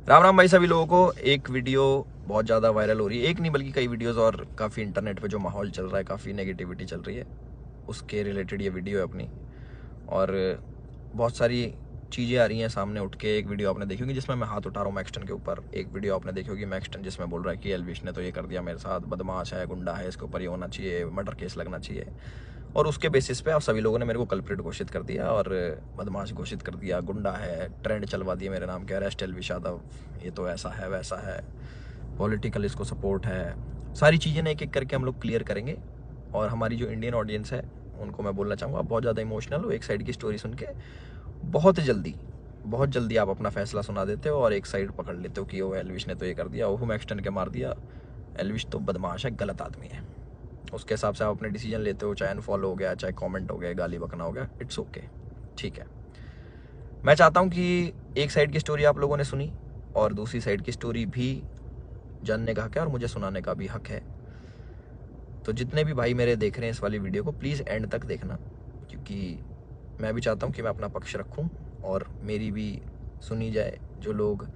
राम राम भाई सभी लोगों को। एक वीडियो बहुत ज़्यादा वायरल हो रही है, एक नहीं बल्कि कई वीडियोस, और काफ़ी इंटरनेट पे जो माहौल चल रहा है, काफ़ी नेगेटिविटी चल रही है, उसके रिलेटेड ये वीडियो है अपनी। और बहुत सारी चीज़ें आ रही हैं सामने उठ के। एक वीडियो आपने देखी होगी जिसमें मैं हाथ उठा रहा हूँ मैक्सटन के ऊपर। एक वीडियो आपने देखी होगी मैक्सटन जिसमें बोल रहा है कि एल्विश ने तो ये कर दिया मेरे साथ, बदमाश है, गुंडा है, इसके ऊपर ये होना चाहिए, मर्डर केस लगना चाहिए। और उसके बेसिस पे आप सभी लोगों ने मेरे को कल्प्रिट घोषित कर दिया और बदमाश घोषित कर दिया, गुंडा है, ट्रेंड चलवा दिया मेरे नाम के, अरेस्ट एल्विश यादव, ये तो ऐसा है वैसा है, पॉलिटिकल इसको सपोर्ट है। सारी चीज़ें ना एक एक करके हम लोग क्लियर करेंगे। और हमारी जो इंडियन ऑडियंस है उनको मैं बोलना चाहूँगा, आप बहुत ज़्यादा इमोशनल हो। एक साइड की स्टोरी सुन के बहुत जल्दी आप अपना फैसला सुना देते हो और एक साइड पकड़ लेते हो कि वो एल्विश ने तो ये कर दिया, वो मैक्सटन के मार दिया, एल्विश तो बदमाश है, गलत आदमी है। उसके हिसाब से आप अपने डिसीजन लेते हो, चाहे अनफॉलो हो गया, चाहे कमेंट हो गया, गाली बकना हो गया, इट्स ओके, ठीक है। मैं चाहता हूँ कि एक साइड की स्टोरी आप लोगों ने सुनी और दूसरी साइड की स्टोरी भी जानने का हक है और मुझे सुनाने का भी हक है। तो जितने भी भाई मेरे देख रहे हैं इस वाली वीडियो को, प्लीज़ एंड तक देखना, क्योंकि मैं भी चाहता हूँ कि मैं अपना पक्ष रखूँ और मेरी भी सुनी जाए। जो लोग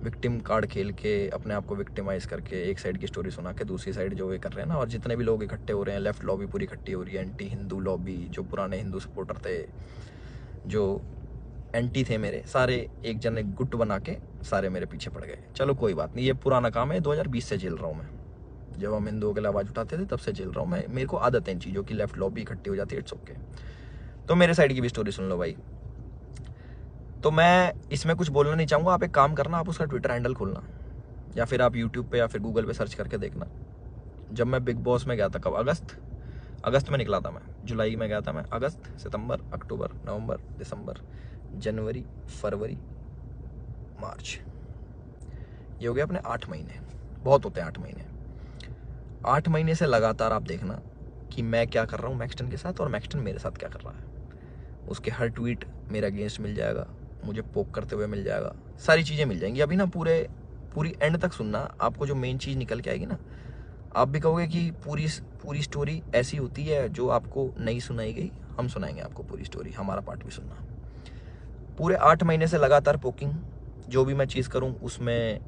विक्टिम कार्ड खेल के अपने आप को विक्टिमाइज करके एक साइड की स्टोरी सुना के दूसरी साइड जो ये कर रहे हैं ना, और जितने भी लोग इकट्ठे हो रहे हैं, लेफ्ट लॉबी पूरी इकट्ठी हो रही है, एंटी हिंदू लॉबी, जो पुराने हिंदू सपोर्टर थे, जो एंटी थे मेरे, सारे एक जन एक गुट बना के सारे मेरे पीछे पड़ गए। चलो कोई बात नहीं, ये पुराना काम है, 2020 से झेल रहा हूँ मैं। जब हम हिंदुओं के लिए आवाज़ उठाते थे तब से झेल रहा हूँ मैं। मेरे को आदत है इन चीज़ों की, लेफ्ट लॉबी इकट्ठी हो जाती है, इट्स ओके। तो मेरे साइड की भी स्टोरी सुन लो भाई। तो मैं इसमें कुछ बोलना नहीं चाहूँगा, आप एक काम करना, आप उसका ट्विटर हैंडल खोलना या फिर आप यूट्यूब पे या फिर गूगल पे सर्च करके देखना। जब मैं बिग बॉस में गया था, कब, अगस्त में निकला था मैं, जुलाई में गया था मैं, अगस्त, सितंबर, अक्टूबर, नवंबर, दिसंबर, जनवरी, फरवरी, मार्च, ये हो गया अपने 8 महीने। बहुत होते हैं 8 महीने। 8 महीने से लगातार आप देखना कि मैं क्या कर रहा हूँ मैक्सटन के साथ और मैक्सटन मेरे साथ क्या कर रहा है। उसके हर ट्वीट मेरे अगेंस्ट मिल जाएगा, मुझे पोक करते हुए मिल जाएगा, सारी चीज़ें मिल जाएंगी। अभी ना पूरी एंड तक सुनना, आपको जो मेन चीज़ निकल के आएगी ना, आप भी कहोगे कि पूरी पूरी स्टोरी ऐसी होती है जो आपको नहीं सुनाई गई। हम सुनाएंगे आपको पूरी स्टोरी, हमारा पार्ट भी सुनना। पूरे 8 महीने से लगातार पोकिंग, जो भी मैं चीज़ करूँ उसमें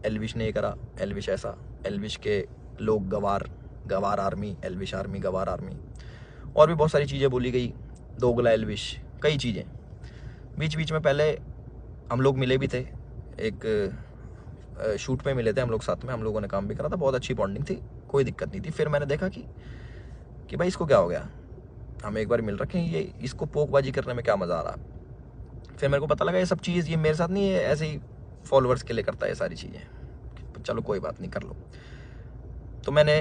एल्विश ने ये करा, एल्विश ऐसा, एल्विश के लोग गवार आर्मी, एल्विश आर्मी, गवार आर्मी, और भी बहुत सारी चीज़ें बोली गई, दोगला एल्विश, कई चीज़ें। बीच बीच में पहले हम लोग मिले भी थे, एक शूट पे मिले थे हम लोग साथ में, हम लोगों ने काम भी करा था, बहुत अच्छी बॉन्डिंग थी, कोई दिक्कत नहीं थी। फिर मैंने देखा कि भाई इसको क्या हो गया, हम एक बार मिल रखे हैं, ये इसको पोकबाजी करने में क्या मज़ा आ रहा। फिर मेरे को पता लगा ये सब चीज़ ये मेरे साथ नहीं है, ऐसे ही फॉलोअर्स के लिए करता है ये सारी चीज़ें। चलो कोई बात नहीं, कर लो। तो मैंने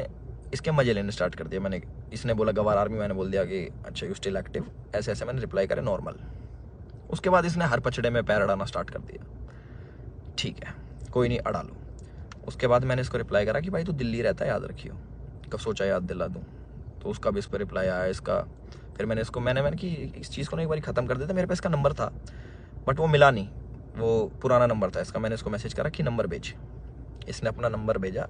इसके मजे लेने स्टार्ट कर दिया। मैंने, इसने बोला गवार आर्मी, मैंने बोल दिया कि अच्छा यू स्टिल एक्टिव, ऐसे ऐसे मैंने रिप्लाई करे नॉर्मल। उसके बाद इसने हर पचड़े में पैर अड़ाना स्टार्ट कर दिया। ठीक है, कोई नहीं, अड़ा लो। उसके बाद मैंने इसको रिप्लाई करा कि भाई तू दिल्ली रहता है, याद रखियो। कब सोचा याद दिला दूँ, तो उसका भी इस पर रिप्लाई आया इसका। फिर मैंने इसको मैंने कि इस चीज़ को ना एक बार ख़त्म कर देता। मेरे पास इसका नंबर था बट वो मिला नहीं, वो पुराना नंबर था इसका। मैंने इसको मैसेज करा कि नंबर भेज, इसने अपना नंबर भेजा।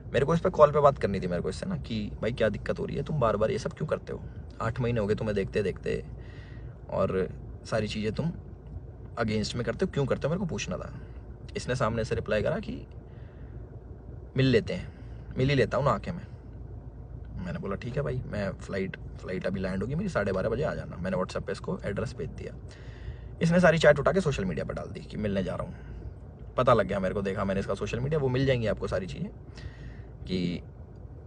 मेरे को इस पर कॉल पे बात करनी थी मेरे को इससे ना, कि भाई क्या दिक्कत हो रही है, तुम बार बार ये सब क्यों करते हो, 8 महीने हो गए तुम्हें देखते देखते, और सारी चीज़ें तुम अगेंस्ट में करते हो, क्यों करते हो, मेरे को पूछना था। इसने सामने से रिप्लाई करा कि मिल लेते हैं, मिल ही लेता हूँ ना आके मैं। मैंने बोला ठीक है भाई, मैं फ्लाइट अभी लैंड होगी मेरी, 12:30 बजे आ जाना। मैंने व्हाट्सएप पे इसको एड्रेस भेज दिया। इसने सारी चैट उठा के सोशल मीडिया पर डाल दी कि मिलने जा रहा हूँ। पता लग गया मेरे को, देखा मैंने इसका सोशल मीडिया, वो मिल जाएंगी आपको सारी चीज़ें कि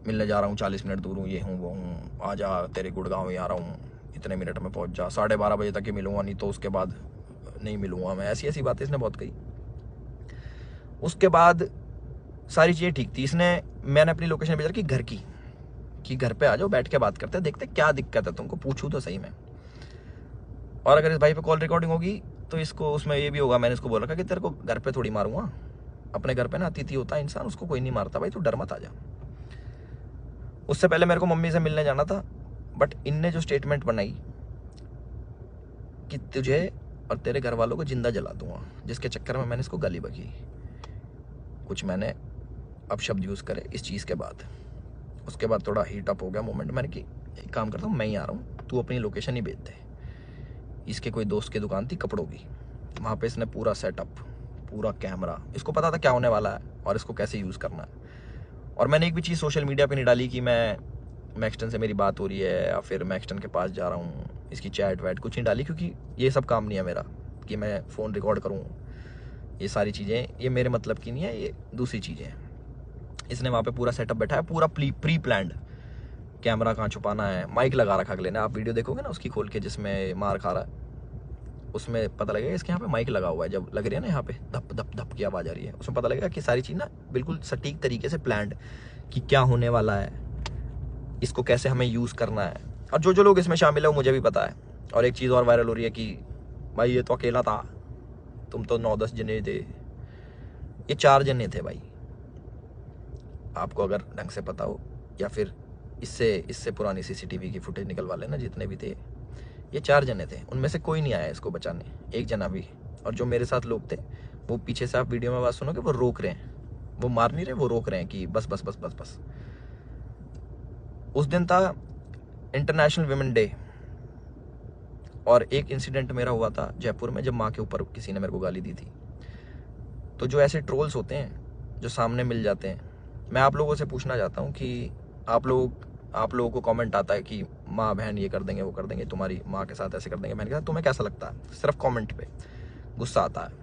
मिलने जा रहा हूँ, 40 मिनट दूर हूँ, ये हूँ वो हूँ, आ जा, तेरे गुड़गांव ही आ रहा हूँ, इतने मिनट में पहुँच जा, 12:30 बजे तक ही मिलूँगा, नहीं तो उसके बाद नहीं मिलूँगा मैं। ऐसी ऐसी बातें इसने बहुत कही। उसके बाद सारी चीज़ें ठीक थी। मैंने अपनी लोकेशन भेजा कि घर की, कि घर पे आ जाओ, बैठ के बात करते हैं, देखते क्या दिक्कत है तुमको, पूछूँ तो सही में। और अगर इस भाई पे कॉल रिकॉर्डिंग होगी तो इसको उसमें ये भी होगा, मैंने इसको बोल रखा कि तेरे को घर पे थोड़ी मारूंगा, अपने घर पे ना अतिथि होता है इंसान, उसको कोई नहीं मारता भाई, तू डर मत आ जा। उससे पहले मेरे को मम्मी से मिलने जाना था, बट इनने जो स्टेटमेंट बनाई कि तुझे और तेरे घर वालों को जिंदा जला दूंगा, जिसके चक्कर में मैंने इसको गाली बकी। कुछ मैंने अब शब्द यूज़ करे इस चीज़ के बाद। उसके बाद थोड़ा हीट अप हो गया मोमेंट। मैंने कि एक काम करता हूँ, मैं ही आ रहा हूँ, तू अपनी लोकेशन ही भेज दे। इसके कोई दोस्त की दुकान थी कपड़ों की, वहाँ पे इसने पूरा सेटअप, पूरा कैमरा। इसको पता था क्या होने वाला है और इसको कैसे यूज़ करना है। और मैंने एक भी चीज़ सोशल मीडिया पे नहीं डाली कि मैं मैक्सटन से मेरी बात हो रही है या फिर मैक्सटन के पास जा रहा हूँ, इसकी चैट वैट कुछ नहीं डाली, क्योंकि ये सब काम नहीं है मेरा कि मैं फ़ोन रिकॉर्ड करूँ। ये सारी चीज़ें ये मेरे मतलब की नहीं है, ये दूसरी चीज़ें हैं। इसने वहाँ पे पूरा सेटअप बैठा है, पूरा प्री प्लान्ड, कैमरा कहाँ छुपाना है, माइक लगा रखा अगले ने। आप वीडियो देखोगे ना उसकी खोल के जिसमें मार खा रहा है, उसमें पता लगेगा इसके यहाँ पे माइक लगा हुआ है। जब लग रही है ना यहाँ पे धप धप धप की आवाज़ आ रही है, उसमें पता लगेगा कि सारी चीज़ ना बिल्कुल सटीक तरीके से प्लान्ड, कि क्या होने वाला है, इसको कैसे हमें यूज़ करना है। और जो जो लोग इसमें शामिल है वो मुझे भी पता है। और एक चीज़ और वायरल हो रही है कि भाई ये तो अकेला था, तुम तो 9-10 जने थे। ये 4 जने थे भाई, आपको अगर ढंग से पता हो, या फिर इससे पुरानी सीसीटीवी की फुटेज निकलवा लेना, जितने भी थे ये 4 जने थे। उनमें से कोई नहीं आया इसको बचाने, एक जना भी। और जो मेरे साथ लोग थे वो पीछे से, आप वीडियो में बात सुनोगे, वो रोक रहे हैं, वो मार नहीं रहे, वो रोक रहे हैं कि बस बस बस बस बस। उस दिन था इंटरनेशनल विमेन डे, और एक इंसिडेंट मेरा हुआ था जयपुर में, जब माँ के ऊपर किसी ने मेरे को गाली दी थी। तो जो ऐसे ट्रोल्स होते हैं जो सामने मिल जाते हैं, मैं आप लोगों से पूछना चाहता हूँ कि आप लोगों को कमेंट आता है कि माँ बहन ये कर देंगे, वो कर देंगे, तुम्हारी माँ के साथ ऐसे कर देंगे, बहन के साथ, तुम्हें कैसा लगता है? सिर्फ कमेंट पे गुस्सा आता है।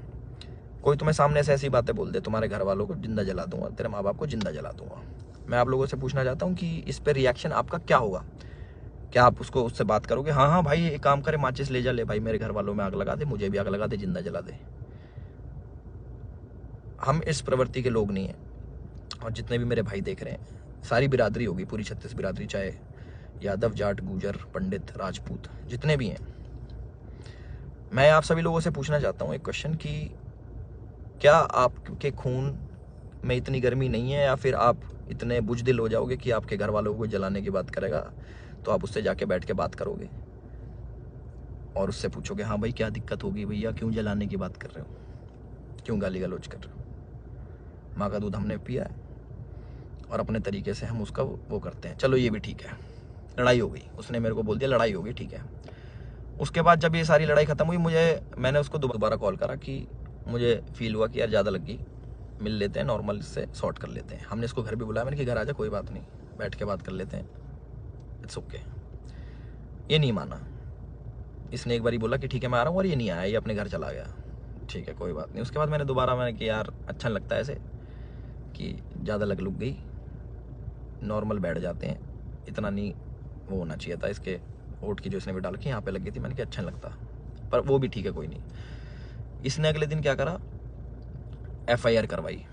कोई तुम्हें सामने से ऐसी बातें बोल दे, तुम्हारे घर वालों को जिंदा जला दूंगा, तेरे माँ बाप को जिंदा जला दूंगा। मैं आप लोगों से पूछना चाहता हूँ कि इस पर रिएक्शन आपका क्या होगा? क्या आप उससे बात करोगे, हाँ हाँ भाई एक काम करे, माचिस ले जा, ले भाई मेरे घर वालों में आग लगा दे, मुझे भी आग लगा दे, जिंदा जला दे? हम इस प्रवृत्ति के लोग नहीं हैं। और जितने भी मेरे भाई देख रहे हैं, सारी बिरादरी होगी, पूरी 36 बिरादरी, चाहे यादव, जाट, गुजर, पंडित, राजपूत, जितने भी हैं, मैं आप सभी लोगों से पूछना चाहता हूँ एक क्वेश्चन कि क्या आपके खून में इतनी गर्मी नहीं है, या फिर आप इतने बुजदिल हो जाओगे कि आपके घर वालों को जलाने की बात करेगा तो आप उससे जाके बैठ के बात करोगे और उससे पूछोगे, हाँ भाई क्या दिक्कत होगी भैया, क्यों जलाने की बात कर रहे हो, क्यों गाली गलौज कर रहे हो? माँ का दूध हमने पिया है और अपने तरीके से हम उसका वो करते हैं। चलो ये भी ठीक है, लड़ाई हो गई, उसने मेरे को बोल दिया लड़ाई हो गई, ठीक है। उसके बाद जब ये सारी लड़ाई ख़त्म हुई, मैंने उसको दोबारा कॉल करा कि मुझे फील हुआ कि यार ज़्यादा लग गई, मिल लेते हैं, नॉर्मल इससे सॉर्ट कर लेते हैं। हमने इसको घर भी बुलाया, मैंने कि घर आ जा, कोई बात नहीं, बैठ के बात कर लेते हैं, इट्स ओके। ये नहीं माना, इसने एक बारी बोला कि ठीक है मैं आ रहा हूँ, और ये नहीं आया, ये अपने घर चला गया। ठीक है कोई बात नहीं। उसके बाद मैंने कि यार अच्छा लगता है ऐसे कि ज़्यादा लग गई, नॉर्मल बैठ जाते हैं, इतना नहीं वो होना चाहिए था। इसके ओट की जो इसने भी डाल के यहाँ पे लग गई थी, मैंने कहा अच्छा नहीं लगता, पर वो भी ठीक है कोई नहीं। इसने अगले दिन क्या करा, FIR करवाई,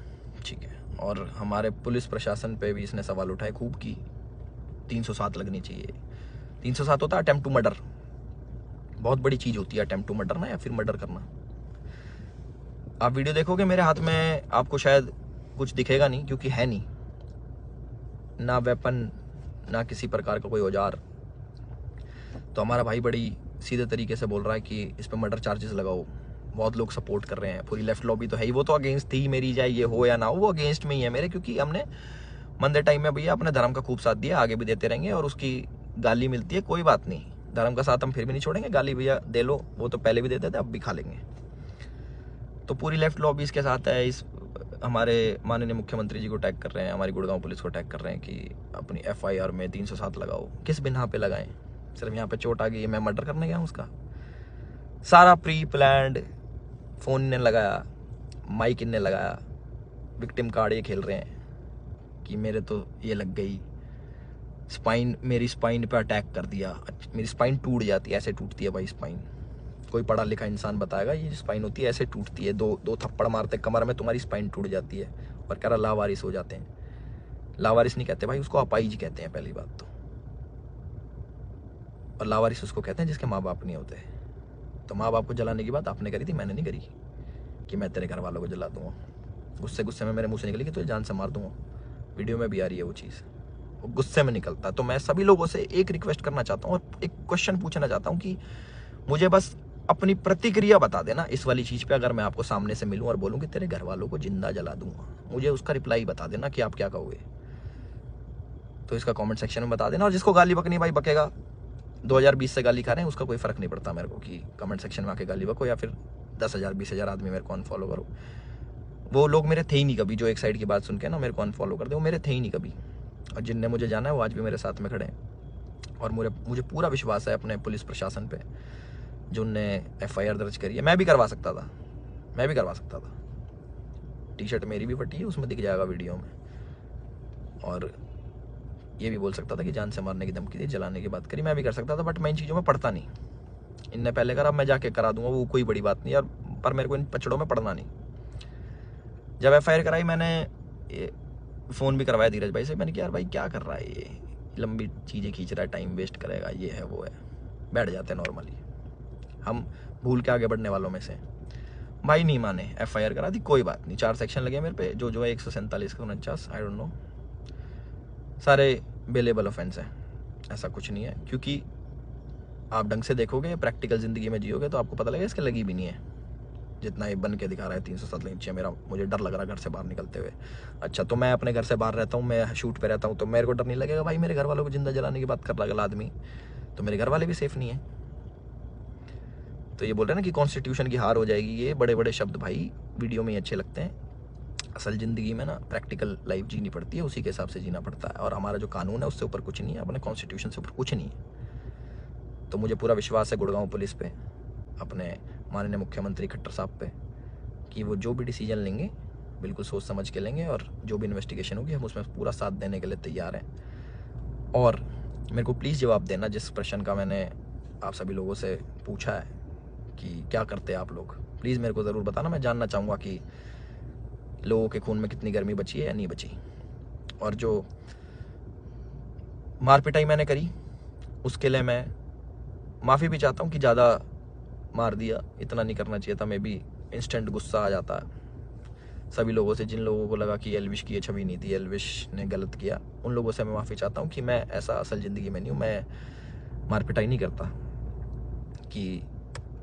ठीक है। और हमारे पुलिस प्रशासन पे भी इसने सवाल उठाए खूब की 307 लगनी चाहिए। 307 होता है अटेम्प्ट टू मर्डर, बहुत बड़ी चीज़ होती है अटेम्प्ट टू मर्डर ना, या फिर मर्डर करना। आप वीडियो देखोगे मेरे हाथ में, आपको शायद कुछ दिखेगा नहीं, क्योंकि है नहीं ना वेपन, ना किसी प्रकार का कोई औजार। तो हमारा भाई बड़ी सीधे तरीके से बोल रहा है कि इस पर मर्डर चार्जेस लगाओ। बहुत लोग सपोर्ट कर रहे हैं, पूरी लेफ्ट लॉबी तो है ही, वो तो अगेंस्ट थी मेरी, चाहे ये हो या ना हो, वो अगेंस्ट में ही है मेरे, क्योंकि हमने मंदे टाइम में भैया अपने धर्म का खूब साथ दिया, आगे भी देते रहेंगे। और उसकी गाली मिलती है, कोई बात नहीं, धर्म का साथ हम फिर भी नहीं छोड़ेंगे, गाली भैया दे लो, वो तो पहले भी देते थे, अब भी खा लेंगे। तो पूरी लेफ्ट लॉबी इसके साथ है। इस हमारे माननीय मुख्यमंत्री जी को टैग कर रहे हैं, हमारी गुड़गांव पुलिस को टैग कर रहे हैं कि अपनी FIR में 307 लगाओ। किस बिना पे लगाएं? सिर्फ यहाँ पे चोट आ गई, मैं मर्डर करने गया हूँ उसका? सारा प्री प्लान्ड, फ़ोन ने लगाया, माइक इनने लगाया, विक्टिम कार्ड ये खेल रहे हैं कि मेरे तो ये लग गई, स्पाइन, मेरी स्पाइन पे अटैक कर दिया, मेरी स्पाइन टूट जाती है, ऐसे टूटती है भाई स्पाइन, कोई पढ़ा लिखा इंसान बताएगा ये स्पाइन होती है, ऐसे टूटती है, दो थप्पड़ मारते कमर में, तुम्हारी स्पाइन टूट जाती है। और कह रहा लावारिस हो जाते हैं। लावारिस नहीं कहते भाई, उसको अपाहिज कहते हैं पहली बात तो। और लावारिस उसको कहते हैं जिसके माँ बाप नहीं होते। तो माँ बाप को जलाने की बात आपने करी थी, मैंने नहीं करी कि मैं तेरे घर वालों को जला दूंगा। गुस्से में मेरे मुँह से निकली कि तुझे जान से मार दूंगा। वीडियो में भी आ रही है वो चीज़, वो गुस्से में निकलता। तो मैं सभी लोगों से एक रिक्वेस्ट करना चाहता हूँ और एक क्वेश्चन पूछना चाहता हूँ कि मुझे बस अपनी प्रतिक्रिया बता देना इस वाली चीज़ पे। अगर मैं आपको सामने से मिलूं और बोलूं कि तेरे घर वालों को जिंदा जला दूंगा, मुझे उसका रिप्लाई बता देना कि आप क्या कहोगे। तो इसका कमेंट सेक्शन में बता देना। और जिसको गाली बकनी भाई बकेगा, 2020 से गाली खा रहे हैं, उसका कोई फ़र्क नहीं पड़ता मेरे को कि कमेंट सेक्शन में आके गाली बको या फिर 10,000 20,000 आदमी मेरे को अनफॉलो करो, वो लोग मेरे थे ही नहीं कभी। जो एक साइड की बात सुन के ना मेरे को अनफॉलो कर दे, वो मेरे थे ही नहीं कभी। और जिनने मुझे जाना है वो आज भी मेरे साथ में खड़े हैं। और मुझे पूरा विश्वास है अपने पुलिस प्रशासन पे, जो उनने FIR दर्ज करी है। मैं भी करवा सकता था, मैं भी करवा सकता था। टी-शर्ट मेरी भी फटी है, उसमें दिख जाएगा वीडियो में। और ये भी बोल सकता था कि जान से मारने की धमकी दी, जलाने की बात करी, मैं भी कर सकता था। बट मैं इन चीज़ों में पढ़ता नहीं। इनने पहले करा, मैं जाके करा दूंगा, वो कोई बड़ी बात नहीं यार। पर मेरे को इन पचड़ों में पढ़ना नहीं। जब FIR कराई मैंने फ़ोन भी करवाया धीरज भाई से। मैंने कहा यार भाई क्या कर रहा है ये, लंबी चीज़ें खींच रहा है, टाइम वेस्ट करेगा, ये है वो है। बैठ जाते हैं नॉर्मली, हम भूल के आगे बढ़ने वालों में से। भाई नहीं माने, FIR करा दी, कोई बात नहीं। 4 सेक्शन लगे मेरे पे, जो है 147 149, आई डोंट नो, सारे बेलेबल ऑफेंस है। ऐसा कुछ नहीं है, क्योंकि आप ढंग से देखोगे, प्रैक्टिकल ज़िंदगी में जियोगे तो आपको पता लगेगा इसके लगी भी नहीं है। जितना ये बन के दिखा रहा है 307 इंच, मुझे डर लग रहा है घर से बाहर निकलते हुए। अच्छा, तो मैं अपने घर से बाहर रहता हूँ, मैं शूट पे रहता हूँ, तो मेरे को डर नहीं लगेगा? भाई मेरे घर वालों को जिंदा जलाने की बात कर रहा है आदमी, तो मेरे घर वाले भी सेफ नहीं है। तो ये बोल रहे हैं ना कि कॉन्स्टिट्यूशन की हार हो जाएगी, ये बड़े बड़े शब्द भाई वीडियो में ही अच्छे लगते हैं। असल ज़िंदगी में ना प्रैक्टिकल लाइफ जीनी पड़ती है, उसी के हिसाब से जीना पड़ता है। और हमारा जो कानून है उससे ऊपर कुछ नहीं है, अपने कॉन्स्टिट्यूशन से ऊपर कुछ नहीं है। तो मुझे पूरा विश्वास है गुड़गांव पुलिस पे, अपने माननीय मुख्यमंत्री खट्टर साहब पे, कि वो जो भी डिसीजन लेंगे बिल्कुल सोच समझ के लेंगे। और जो भी इन्वेस्टिगेशन होगी हम उसमें पूरा साथ देने के लिए तैयार हैं। और मेरे को प्लीज़ जवाब देना जिस प्रश्न का मैंने आप सभी लोगों से पूछा है कि क्या करते हैं आप लोग, प्लीज़ मेरे को ज़रूर बताना। मैं जानना चाहूँगा कि लोगों के खून में कितनी गर्मी बची है या नहीं बची। और जो मार पिटाई मैंने करी उसके लिए मैं माफ़ी भी चाहता हूँ कि ज़्यादा मार दिया, इतना नहीं करना चाहिए था। मैं भी इंस्टेंट गुस्सा आ जाता है सभी लोगों से, जिन लोगों को लगा कि एल्विश की ये छवि नहीं थी, एल्विश ने गलत किया, उन लोगों से मैं माफ़ी चाहता हूँ कि मैं ऐसा असल ज़िंदगी में नहीं हूँ। मैं मार पिटाई नहीं करता कि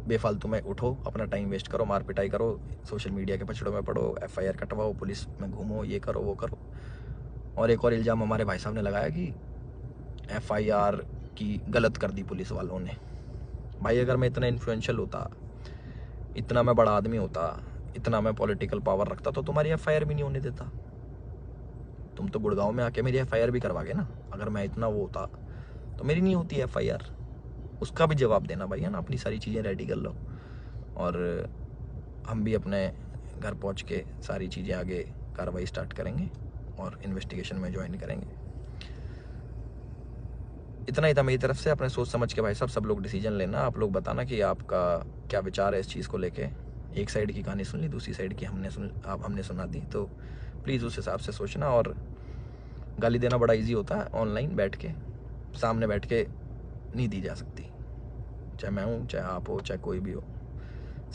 बेफालतू में उठो, अपना टाइम वेस्ट करो, मार पिटाई करो, सोशल मीडिया के पछड़ों में पड़ो, FIR कटवाओ, पुलिस में घूमो, ये करो वो करो। और एक और इल्ज़ाम हमारे भाई साहब ने लगाया कि FIR की गलत कर दी पुलिस वालों ने। भाई अगर मैं इतना इन्फ्लुएंशियल होता, इतना मैं बड़ा आदमी होता, इतना मैं पॉलिटिकल पावर रखता, तो तुम्हारी FIR भी नहीं होने देता। तुम तो गुड़गांव में आके मेरी FIR भी करवा गए ना। अगर मैं इतना वो होता तो मेरी नहीं होती FIR। उसका भी जवाब देना भाई, है ना। अपनी सारी चीज़ें रेडी कर लो और हम भी अपने घर पहुंच के सारी चीज़ें आगे कार्रवाई स्टार्ट करेंगे और इन्वेस्टिगेशन में ज्वाइन करेंगे। इतना ही था मेरी तरफ से। अपने सोच समझ के भाई साहब सब लोग डिसीजन लेना। आप लोग बताना कि आपका क्या विचार है इस चीज़ को लेके। एक साइड की कहानी सुन ली, दूसरी साइड की हमने सुना दी, तो प्लीज़ उस हिसाब से सोचना। और गाली देना बड़ा इजी होता है, ऑनलाइन बैठ के, सामने बैठ के नहीं दी जा सकती। चाहे मैं हूँ, चाहे आप हो, चाहे कोई भी हो,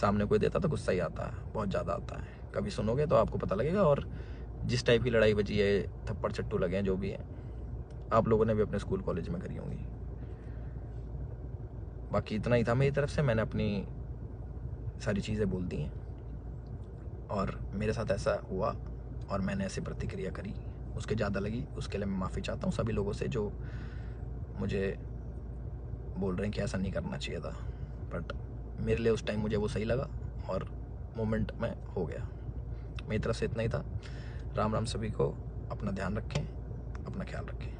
सामने कोई देता तो गुस्सा ही आता है, बहुत ज़्यादा आता है। कभी सुनोगे तो आपको पता लगेगा। और जिस टाइप की लड़ाई बची है, थप्पड़ चट्टू लगे हैं, जो भी है, आप लोगों ने भी अपने स्कूल कॉलेज में करी होंगी। बाकी इतना ही था मेरी तरफ से। मैंने अपनी सारी चीज़ें बोल दी हैं और मेरे साथ ऐसा हुआ और मैंने ऐसी प्रतिक्रिया करी, उसके ज़्यादा लगी, उसके लिए मैं माफ़ी चाहता हूँ सभी लोगों से जो मुझे बोल रहे हैं कि ऐसा नहीं करना चाहिए था। बट मेरे लिए उस टाइम मुझे वो सही लगा और मोमेंट में हो गया। मेरी तरफ से इतना ही था। राम राम सभी को। अपना ध्यान रखें, अपना ख्याल रखें।